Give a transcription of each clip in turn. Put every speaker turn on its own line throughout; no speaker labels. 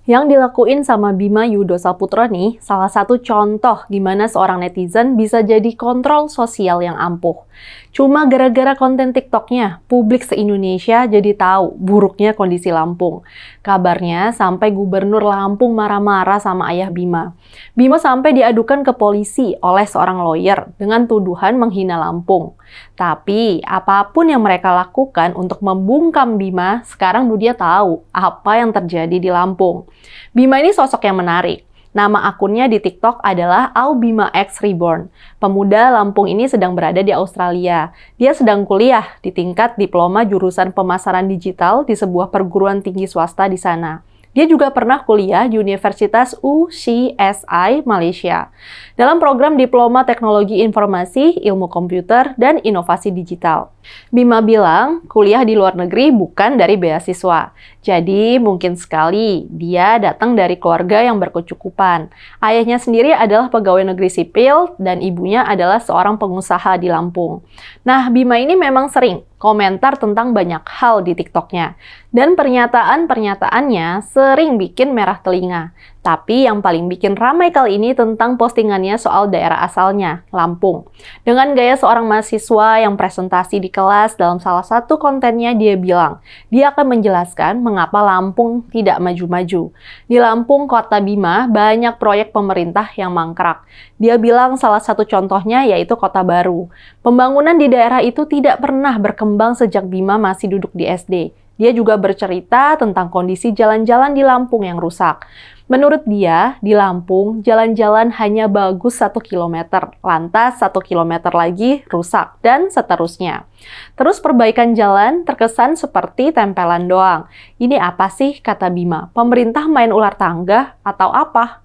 Yang dilakuin sama Bima Yudho Saputra nih, salah satu contoh gimana seorang netizen bisa jadi kontrol sosial yang ampuh. Cuma gara-gara konten TikToknya, publik se-Indonesia jadi tahu buruknya kondisi Lampung. Kabarnya sampai Gubernur Lampung marah-marah sama ayah Bima. Bima sampai diadukan ke polisi oleh seorang lawyer dengan tuduhan menghina Lampung. Tapi apapun yang mereka lakukan untuk membungkam Bima, sekarang dunia tahu apa yang terjadi di Lampung. Bima ini sosok yang menarik. Nama akunnya di TikTok adalah Aubima X Reborn. Pemuda Lampung ini sedang berada di Australia. Dia sedang kuliah di tingkat diploma jurusan pemasaran digital di sebuah perguruan tinggi swasta di sana. Dia juga pernah kuliah di Universitas UCSI Malaysia dalam program Diploma Teknologi Informasi, Ilmu Komputer, dan Inovasi Digital. Bima bilang kuliah di luar negeri bukan dari beasiswa. Jadi mungkin sekali dia datang dari keluarga yang berkecukupan. Ayahnya sendiri adalah pegawai negeri sipil dan ibunya adalah seorang pengusaha di Lampung. Nah, Bima ini memang sering komentar tentang banyak hal di TikToknya. Dan pernyataan-pernyataannya sering bikin merah telinga. Tapi yang paling bikin ramai kali ini tentang postingannya soal daerah asalnya, Lampung. Dengan gaya seorang mahasiswa yang presentasi di kelas, dalam salah satu kontennya dia bilang, dia akan menjelaskan mengapa Lampung tidak maju-maju. Di Lampung, kota Bima, banyak proyek pemerintah yang mangkrak. Dia bilang salah satu contohnya yaitu Kota Baru. Pembangunan di daerah itu tidak pernah berkembang sejak Bima masih duduk di SD. Dia juga bercerita tentang kondisi jalan-jalan di Lampung yang rusak. Menurut dia, di Lampung, jalan-jalan hanya bagus 1 km, lantas 1 km lagi rusak, dan seterusnya. Terus perbaikan jalan terkesan seperti tempelan doang. Ini apa sih, kata Bima? Pemerintah main ular tangga atau apa?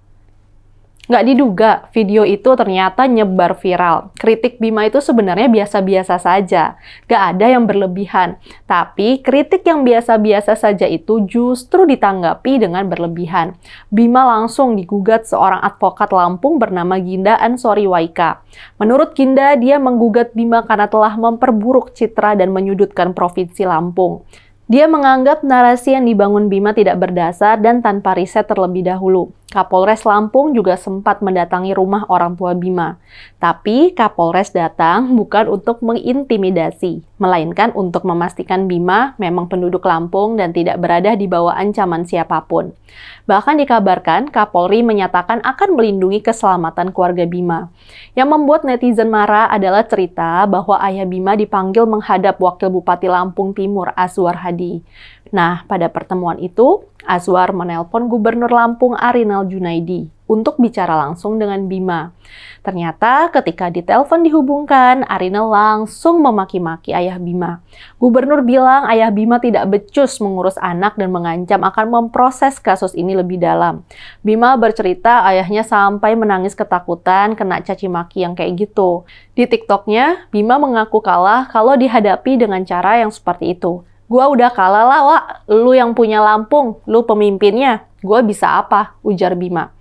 Nggak diduga, video itu ternyata nyebar viral. Kritik Bima itu sebenarnya biasa-biasa saja. Nggak ada yang berlebihan. Tapi kritik yang biasa-biasa saja itu justru ditanggapi dengan berlebihan. Bima langsung digugat seorang advokat Lampung bernama Ginda Ansori Waika. Menurut Ginda, dia menggugat Bima karena telah memperburuk citra dan menyudutkan Provinsi Lampung. Dia menganggap narasi yang dibangun Bima tidak berdasar dan tanpa riset terlebih dahulu. Kapolres Lampung juga sempat mendatangi rumah orang tua Bima. Tapi Kapolres datang bukan untuk mengintimidasi, melainkan untuk memastikan Bima memang penduduk Lampung dan tidak berada di bawah ancaman siapapun. Bahkan dikabarkan Kapolri menyatakan akan melindungi keselamatan keluarga Bima. Yang membuat netizen marah adalah cerita bahwa ayah Bima dipanggil menghadap Wakil Bupati Lampung Timur Azwar Hadi. Nah, pada pertemuan itu, Azwar menelpon Gubernur Lampung Arinal Junaidi untuk bicara langsung dengan Bima. Ternyata ketika ditelepon dihubungkan, Arinal langsung memaki-maki ayah Bima. Gubernur bilang ayah Bima tidak becus mengurus anak dan mengancam akan memproses kasus ini lebih dalam. Bima bercerita ayahnya sampai menangis ketakutan kena caci maki yang kayak gitu. Di TikToknya, Bima mengaku kalah kalau dihadapi dengan cara yang seperti itu. Gua udah kalah lah, Wak. Lu yang punya Lampung, lu pemimpinnya. Gua bisa apa? Ujar Bima.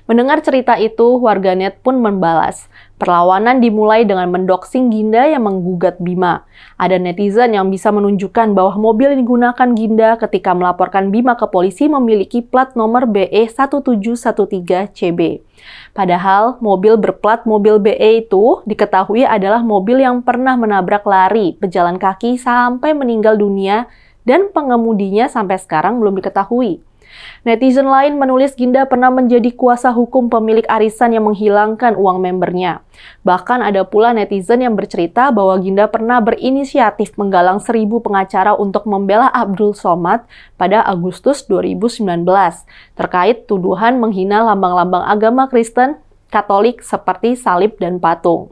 Mendengar cerita itu, warganet pun membalas. Perlawanan dimulai dengan mendoxing Ginda yang menggugat Bima. Ada netizen yang bisa menunjukkan bahwa mobil yang digunakan Ginda ketika melaporkan Bima ke polisi memiliki plat nomor BE1713CB. Padahal mobil berplat mobil BE itu diketahui adalah mobil yang pernah menabrak lari pejalan kaki sampai meninggal dunia dan pengemudinya sampai sekarang belum diketahui. Netizen lain menulis Ginda pernah menjadi kuasa hukum pemilik arisan yang menghilangkan uang membernya. Bahkan ada pula netizen yang bercerita bahwa Ginda pernah berinisiatif menggalang 1.000 pengacara untuk membela Abdul Somad pada Agustus 2019 terkait tuduhan menghina lambang-lambang agama Kristen Katolik seperti salib dan patung.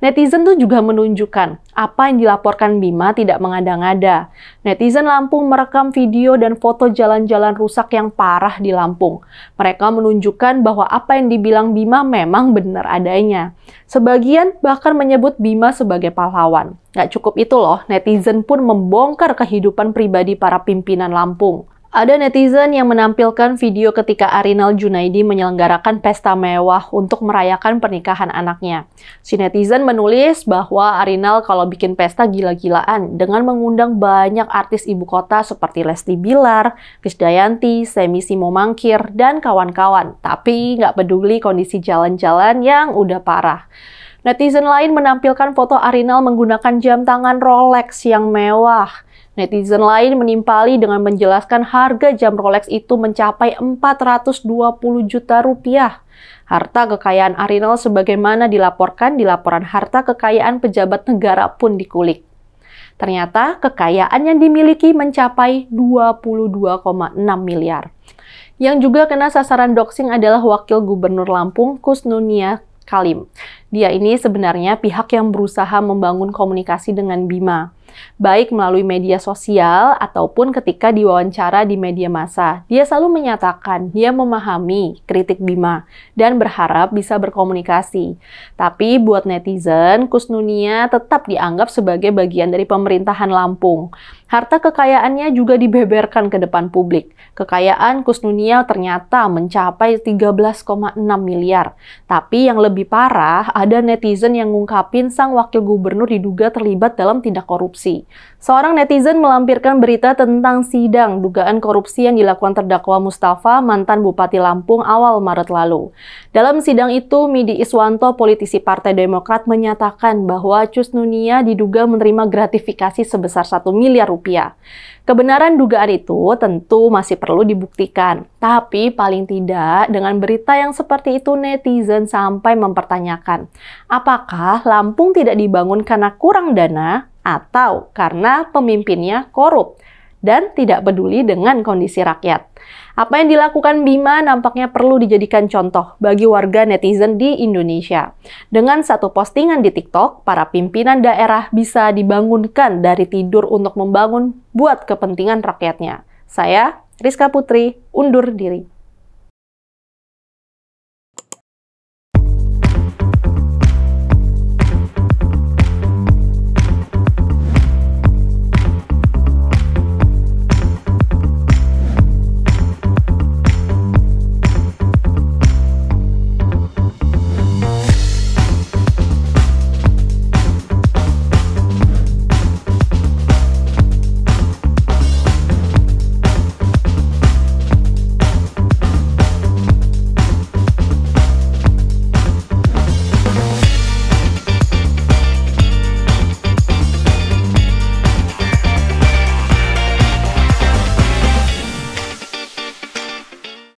Netizen tuh juga menunjukkan apa yang dilaporkan Bima tidak mengada-ngada. Netizen Lampung merekam video dan foto jalan-jalan rusak yang parah di Lampung. Mereka menunjukkan bahwa apa yang dibilang Bima memang benar adanya. Sebagian bahkan menyebut Bima sebagai pahlawan. Gak cukup itu loh, netizen pun membongkar kehidupan pribadi para pimpinan Lampung. Ada netizen yang menampilkan video ketika Arinal Junaidi menyelenggarakan pesta mewah untuk merayakan pernikahan anaknya. Si netizen menulis bahwa Arinal kalau bikin pesta gila-gilaan dengan mengundang banyak artis ibu kota seperti Lesti Bilar, Krisdayanti, Semi Simo Mangkir, dan kawan-kawan. Tapi nggak peduli kondisi jalan-jalan yang udah parah. Netizen lain menampilkan foto Arinal menggunakan jam tangan Rolex yang mewah. Netizen lain menimpali dengan menjelaskan harga jam Rolex itu mencapai 420 juta rupiah. Harta kekayaan Arinal sebagaimana dilaporkan di laporan harta kekayaan pejabat negara pun dikulik. Ternyata kekayaan yang dimiliki mencapai 22,6 miliar. Yang juga kena sasaran doxing adalah Wakil Gubernur Lampung, Kusnunia Kalim. Dia ini sebenarnya pihak yang berusaha membangun komunikasi dengan Bima, baik melalui media sosial ataupun ketika diwawancara di media massa. Dia selalu menyatakan dia memahami kritik Bima dan berharap bisa berkomunikasi. Tapi buat netizen, Kusnunia tetap dianggap sebagai bagian dari pemerintahan Lampung. Harta kekayaannya juga dibeberkan ke depan publik. Kekayaan Kusnunia ternyata mencapai 13,6 miliar. Tapi yang lebih parah, ada netizen yang ngungkapin sang wakil gubernur diduga terlibat dalam tindak korupsi. Seorang netizen melampirkan berita tentang sidang dugaan korupsi yang dilakukan terdakwa Mustafa, mantan Bupati Lampung awal Maret lalu. Dalam sidang itu, Midi Iswanto, politisi Partai Demokrat, menyatakan bahwa Kusnunia diduga menerima gratifikasi sebesar 1 miliar rupiah. Kebenaran dugaan itu tentu masih perlu dibuktikan. Tapi paling tidak dengan berita yang seperti itu netizen sampai mempertanyakan, apakah Lampung tidak dibangun karena kurang dana atau karena pemimpinnya korup dan tidak peduli dengan kondisi rakyat. Apa yang dilakukan Bima nampaknya perlu dijadikan contoh bagi warga netizen di Indonesia. Dengan satu postingan di TikTok, para pimpinan daerah bisa dibangunkan dari tidur untuk membangun buat kepentingan rakyatnya. Saya, Rizka Putri, undur diri.